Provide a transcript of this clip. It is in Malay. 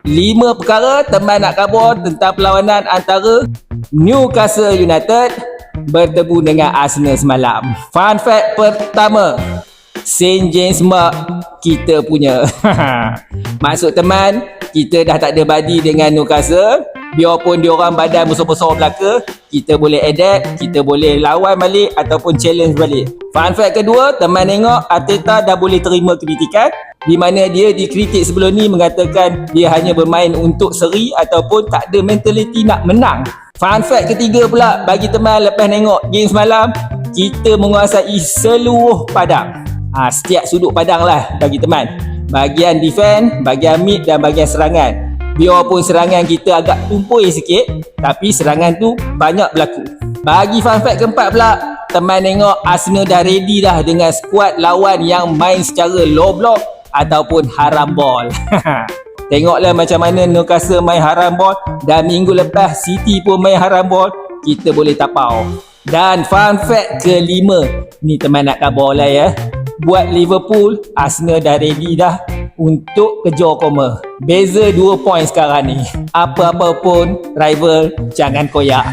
5 perkara teman nak khabar tentang perlawanan antara Newcastle United bertemu dengan Arsenal semalam. Fun fact pertama, St. James Park kita punya. Maksud teman, kita dah tak ada badi dengan Newcastle. Biarpun diorang badan besar-besar belaka, kita boleh adapt, kita boleh lawan balik ataupun challenge balik. Fun fact kedua, teman tengok Arteta dah boleh terima kritikan, di mana dia dikritik sebelum ni mengatakan dia hanya bermain untuk seri ataupun tak ada mentaliti nak menang. Fun fact ketiga pula, bagi teman lepas tengok game semalam, kita menguasai seluruh padang. Setiap sudut padang lah bagi teman. Bahagian defend, bahagian mid dan bahagian serangan. Biarpun serangan kita agak tumpul sikit, tapi serangan tu banyak berlaku. Bagi fun fact keempat pula, teman tengok Arsenal dah ready dah dengan skuad lawan yang main secara low block ataupun haram ball. Tengoklah macam mana Newcastle main haram ball, dan minggu lepas City pun main haram ball, kita boleh tapau. Dan fun fact kelima, ni teman nak khabar lah ya, buat Liverpool, Arsenal dah ready dah untuk kejar koma. Beza 2 poin sekarang ni. Apa-apa pun rival jangan koyak.